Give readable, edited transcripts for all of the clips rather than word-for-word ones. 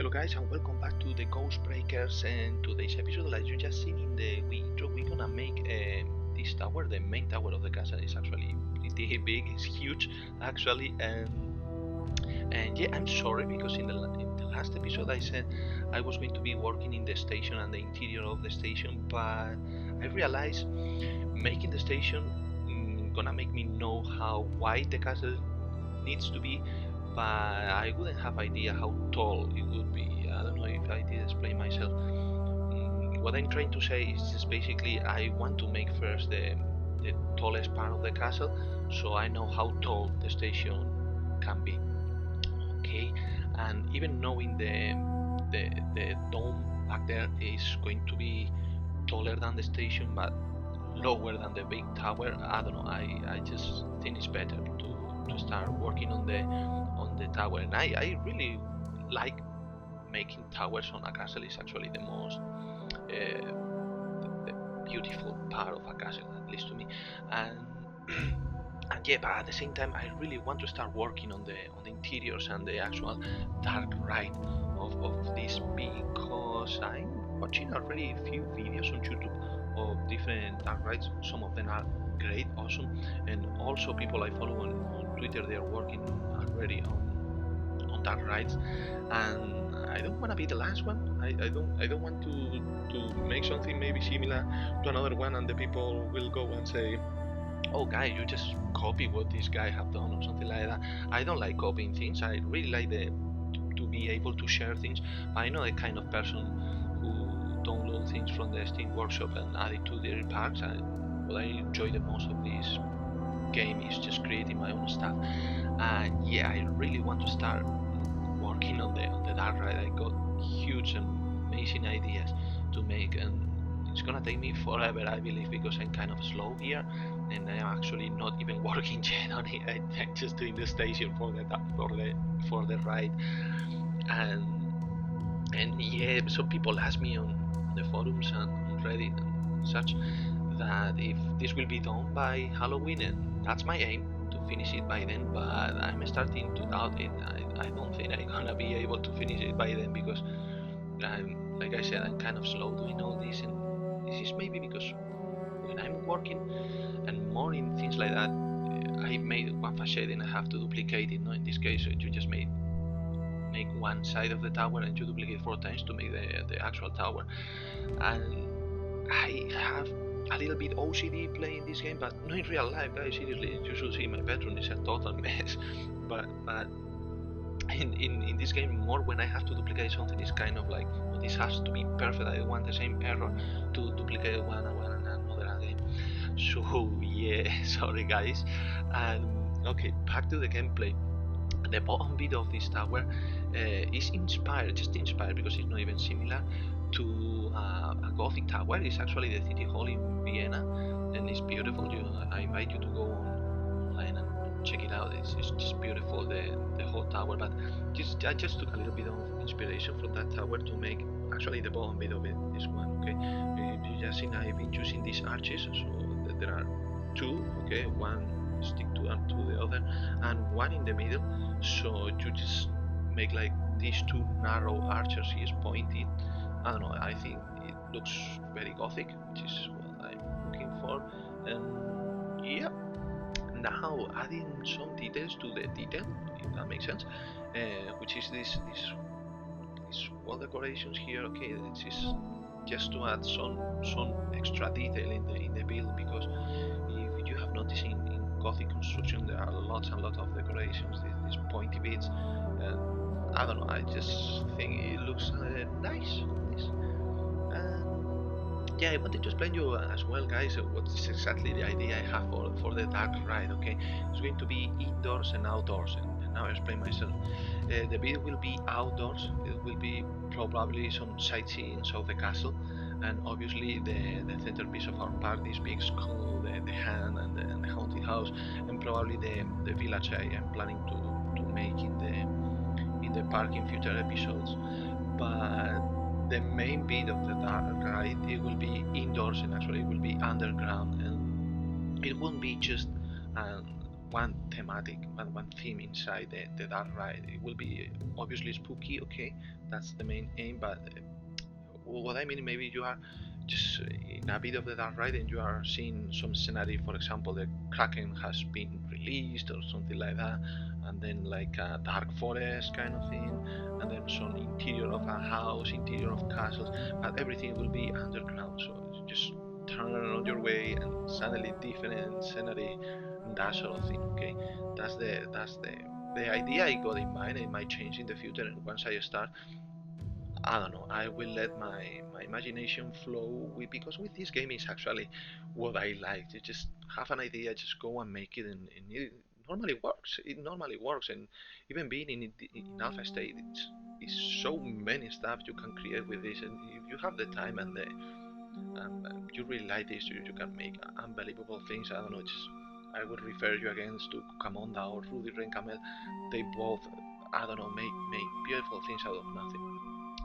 Hello guys and welcome back to the Ghost Breakers, and today's episode, like you just seen in the intro, we're gonna make this tower, the main tower of the castle is actually pretty big, it's huge actually, and yeah, I'm sorry because in the last episode I said I was going to be working in the station and the interior of the station, but I realized making the station gonna make me know how wide the castle needs to be, but I wouldn't have idea how tall it would be. I don't know if I did explain myself. What I'm trying to say is just basically I want to make first the tallest part of the castle, so I know how tall the station can be. Okay, and even knowing the dome back there is going to be taller than the station, but lower than the big tower. I don't know. I just think it's better to start working on the tower, and I really like making towers on a castle. Is actually the most the beautiful part of a castle, at least to me, and. And yeah, but at the same time, I really want to start working on the interiors and the actual dark ride of this, because I'm watching already a few videos on YouTube of different dark rides. Some of them are great, awesome, and also people I follow on Twitter, they are working already on dark rides, and I don't want to be the last one. I don't want to make something maybe similar to another one, and the people will go and say, oh guy, you just copy what this guy have done or something like that. I don't like copying things. I really like to be able to share things. I'm not the kind of person who download things from the Steam Workshop and add it to their packs. What I enjoy the most of this game is just creating my own stuff. And yeah, I really want to start working on the dark ride. I got huge and amazing ideas to make, and it's gonna take me forever, I believe, because I'm kind of slow here, and I am actually not even working yet on it. I'm just doing the station for the ride, and yeah, some people ask me on the forums and on Reddit and such that if this will be done by Halloween, and that's my aim to finish it by then. But I'm starting to doubt it. I don't think I'm gonna be able to finish it by then, because like I said, I'm kind of slow doing all this, and this is maybe because when I'm working and more in things like that, I made one facade and I have to duplicate it. No, in this case, you just make one side of the tower and you duplicate 4 times to make the actual tower. And I have a little bit OCD playing this game, but not in real life, guys. Seriously, you should see my bedroom is a total mess. But in this game, more when I have to duplicate something, it's kind of like, oh, this has to be perfect. I don't want the same error to duplicate one and another again. So yeah, sorry guys. And okay, back to the gameplay. The bottom bit of this tower is just inspired, because it's not even similar to a Gothic tower. It's actually the city hall in Vienna, and it's beautiful. I invite you to go online and check it out. It's just beautiful, the whole tower. But I just took a little bit of inspiration from that tower to make actually the bottom bit of it. This one, okay. You just seen I've been using these arches, so that there are two, okay, one stick to the other, and one in the middle. So you just make like these two narrow arches here pointed. I don't know. I think it looks very Gothic, which is what I'm looking for. And yeah, now adding some details to the detail, if that makes sense, which is this wall decorations here. Okay, this is just to add some extra detail in the build, because if you have noticed in Gothic construction, there are lots and lots of decorations, these pointy bits. I don't know, I just think it looks nice. Yeah, I wanted to explain you as well, guys, what is exactly the idea I have for the dark ride. Okay, it's going to be indoors and outdoors, and now I explain myself. The build will be outdoors. It will be probably some sightseeing of the castle, and obviously the centerpiece of our party is big skull, the hand, and the haunted house, and probably the village I am planning to make in the park in future episodes. But the main bit of the dark ride, it will be indoors, and actually it will be underground, and it won't be just um, one thematic, one theme inside the dark ride. It will be obviously spooky, okay, that's the main aim, but what I mean, maybe you are just in a bit of the dark ride and you are seeing some scenery, for example, the Kraken has been released or something like that, and then like a dark forest kind of thing, and then some interior of a house, interior of castles, but everything will be underground, so you just turn on your way and suddenly different scenery and that sort of thing, okay? That's the idea I got in mind. It might change in the future, and once I start, I don't know. I will let my imagination flow with, because with this game is actually what I like. You just have an idea, just go and make it, and it normally works. It normally works, and even being in alpha state, it's so many stuff you can create with this, and if you have the time and the you really like this, you can make unbelievable things. I don't know. Just I would refer you again to Camonda or Rudy Rencamel. They both, I don't know, make beautiful things out of nothing.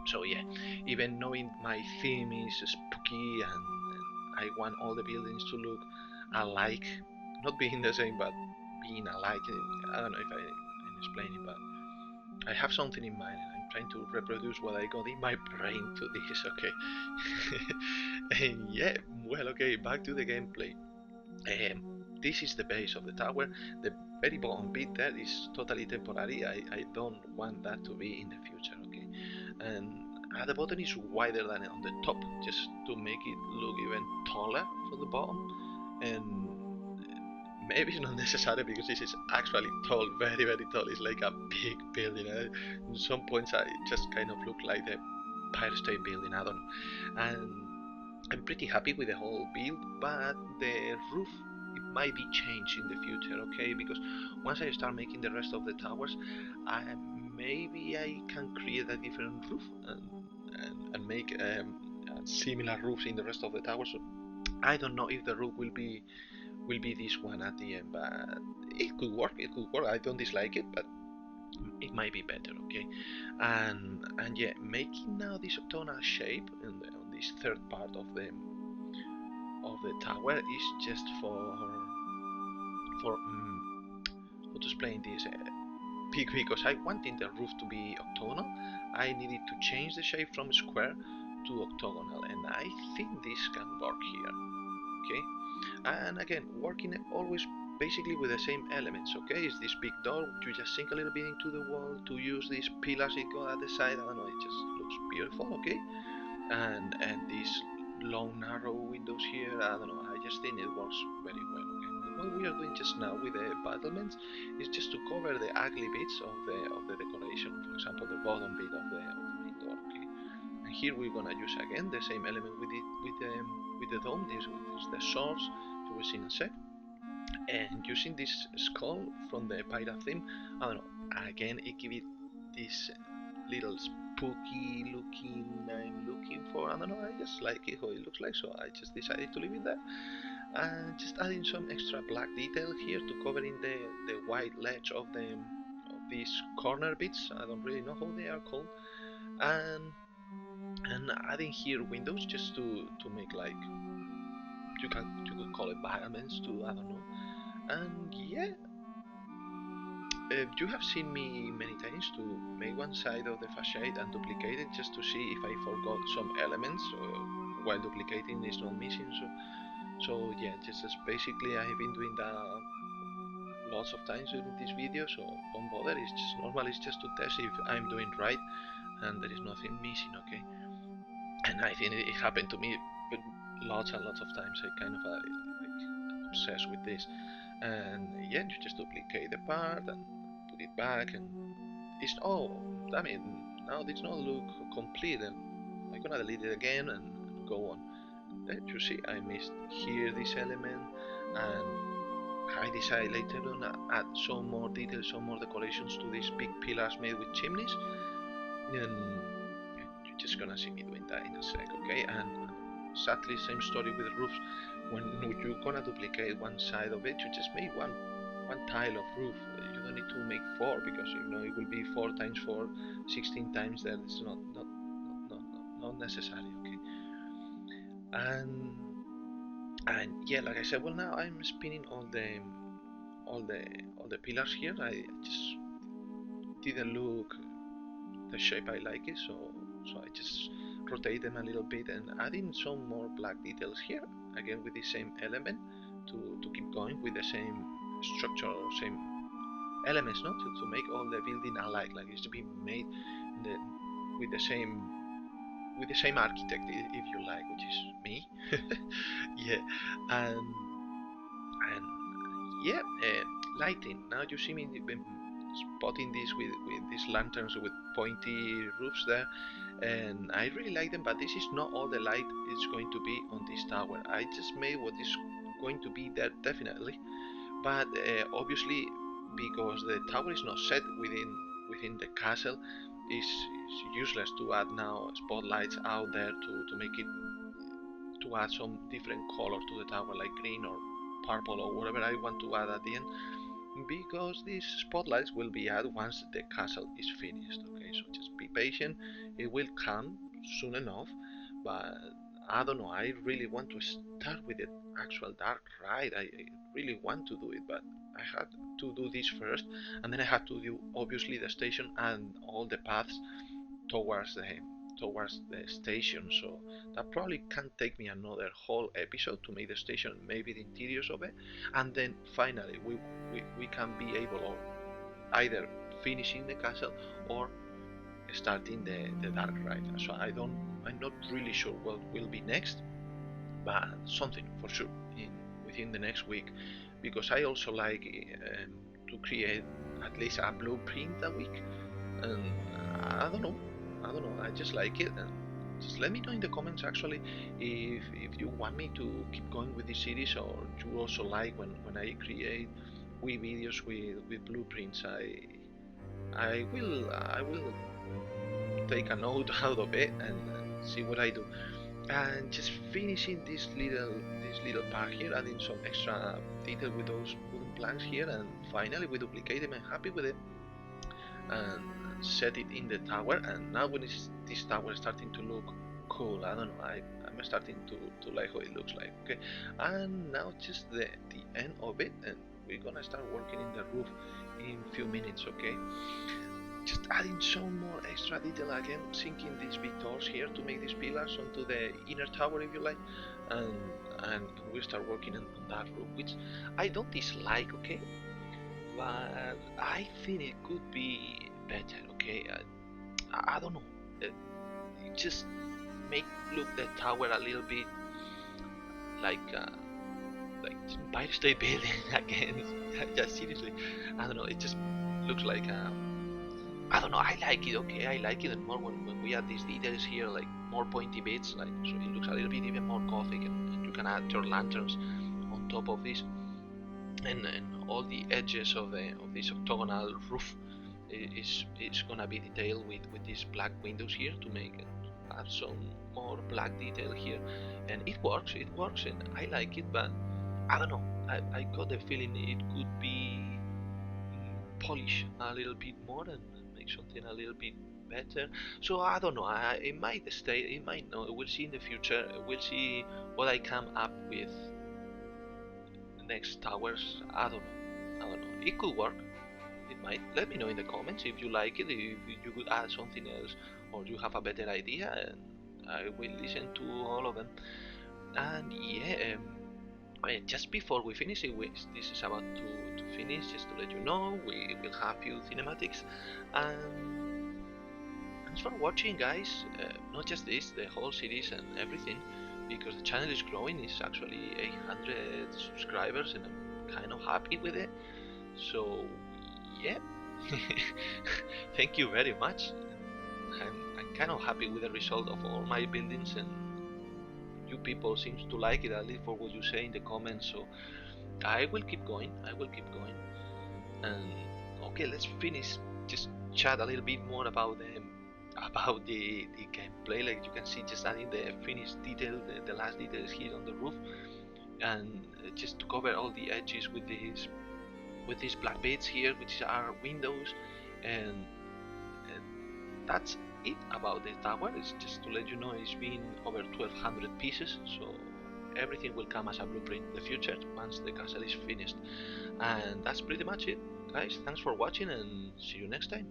So yeah, even knowing my theme is spooky and I want all the buildings to look alike, not being the same, but being alike. I don't know if I'm explaining, but I have something in mind and I'm trying to reproduce what I got in my brain to this, okay? And yeah, well, okay, back to the gameplay. Um, this is the base of the tower. The very bottom bit there is totally temporary. I don't want that to be in the future, okay? And at the bottom is wider than on the top, just to make it look even taller from the bottom. And maybe it's not necessary because this is actually tall, very very tall. It's like a big building. In some points, it just kind of look like the Empire State Building. I don't know. And I'm pretty happy with the whole build, but the roof, it might be changed in the future, okay? Because once I start making the rest of the towers, I, maybe I can create a different roof and make similar roofs in the rest of the towers. So I don't know if the roof will be this one at the end, but it could work. It could work. I don't dislike it, but it might be better, okay? And yeah, making now this octagonal shape on this third part of the tower is just for how to explain this, because I wanted the roof to be octagonal. I needed to change the shape from square to octagonal, and I think this can work here, okay? And again, working always basically with the same elements, okay? It's this big door, you just sink a little bit into the wall to use these pillars it got at the side. I don't know, it just looks beautiful, okay? And these long narrow windows here, I don't know, I just think it works very well, okay? What we are doing just now with the battlements is just to cover the ugly bits of the decoration, for example the bottom bit of the main door, okay? And here we're gonna use again the same element with the dome. This is the source, you will see in a sec. And using this skull from the pirate theme, I don't know, again it gives it this little spooky looking I'm looking for. I don't know, I just like it how it looks like, so I just decided to leave it there. And just adding some extra black detail here to cover in the white ledge of these corner bits. I don't really know how they are called. And adding here windows just to make like you could call it battlements too, I don't know. And yeah, you have seen me many times to make one side of the facade and duplicate it just to see if I forgot some elements while duplicating is not missing. So yeah, just as basically I've been doing that lots of times during this video, so don't bother. It's just normal. It's just to test if I'm doing right and there is nothing missing. Okay, and I think it happened to me lots and lots of times. I kind of like obsessed with this, and yeah, you just duplicate the part and put it back, and it's oh, I mean, now this not look complete, and I'm gonna delete it again and go on. You see, I missed here this element, and I decided later on to add some more details, some more decorations to these big pillars made with chimneys, and you're just gonna see me doing that in a sec, okay? And sadly, same story with the roofs. When you're gonna duplicate one side of it, you just make one tile of roof. You don't need to make four because you know it will be 4 times 4, 16 times that. It's not necessary, okay? And yeah, like I said, well now I'm spinning all all the pillars here. I just didn't look the shape I like it, so I just rotate them a little bit and adding some more black details here, again with the same element to keep going with the same structure or same elements, no, to make all the building alike, like it's to be made the, with the same architect, if you like, which is me. Yeah, and and yeah, lighting. Now you see me spotting this with these lanterns with pointy roofs there, and I really like them. But this is not all the light is going to be on this tower. I just made what is going to be there definitely, but obviously because the tower is not set within the castle, it's useless to add now spotlights out there to make it to add some different color to the tower, like green or purple or whatever I want to add at the end, because these spotlights will be added once the castle is finished. Okay, so just be patient, it will come soon enough. But I don't know, I really want to start with the actual dark ride. I really want to do it, but I had to do this first, and then I had to do obviously the station and all the paths towards the station. So that probably can take me another whole episode to make the station, maybe the interiors of it, and then finally we can be able of either finishing the castle or starting the dark ride. So I'm not really sure what will be next, but something for sure in within the next week, because I also like to create at least a blueprint a week. And I don't know, I just like it. And just let me know in the comments actually if you want me to keep going with this series, or you also like when I create wee videos with blueprints. I will take a note out of it and see what I do. And just finishing this little part here, adding some extra detail with those wooden planks here, and finally we duplicate them. I'm happy with it, and set it in the tower. And now when this tower is starting to look cool, I don't know, I'm starting to like how it looks like. Okay, and now just the end of it, and we're gonna start working in the roof in a few minutes. Okay, just adding some more extra detail, again sinking these big doors here to make these pillars onto the inner tower, if you like. and and we start working on that roof, which I don't dislike. Okay, but I think it could be better. Okay, I don't know. It just make look the tower a little bit like Empire State Building again. Just seriously, I don't know. It just looks like I don't know. I like it. Okay, I like it, and more when we add these details here, like more pointy bits, like so it looks a little bit even more gothic, and you can add your lanterns on top of this, and all the edges of this octagonal roof is gonna be detailed with these black windows here to make it add some more black detail here. And it works and I like it. But I don't know, I got the feeling it could be polish a little bit more and make something a little bit better. So I don't know, it might stay, it might not, we'll see in the future. We'll see what I come up with next towers. I don't know, it could work. It might. Let me know in the comments if you like it, if you could add something else, or you have a better idea, and I will listen to all of them. And yeah, just before we finish it, this is about to finish, just to let you know, we will have few cinematics. And thanks for watching, guys. Not just this, the whole series and everything, because the channel is growing. It's actually 800 subscribers, and I'm kind of happy with it. So yeah, thank you very much. I'm kind of happy with the result of all my buildings, and you people seems to like it, at least for what you say in the comments. So I will keep going. I will keep going. And okay, let's finish. Just chat a little bit more about the gameplay. Like you can see, just adding the finished detail, the last details here on the roof, and just to cover all the edges with these black bits here, which are windows. And that's it about the tower. It's just to let you know it's been over 1200 pieces, so everything will come as a blueprint in the future once the castle is finished. And that's pretty much it, guys. Thanks for watching and see you next time.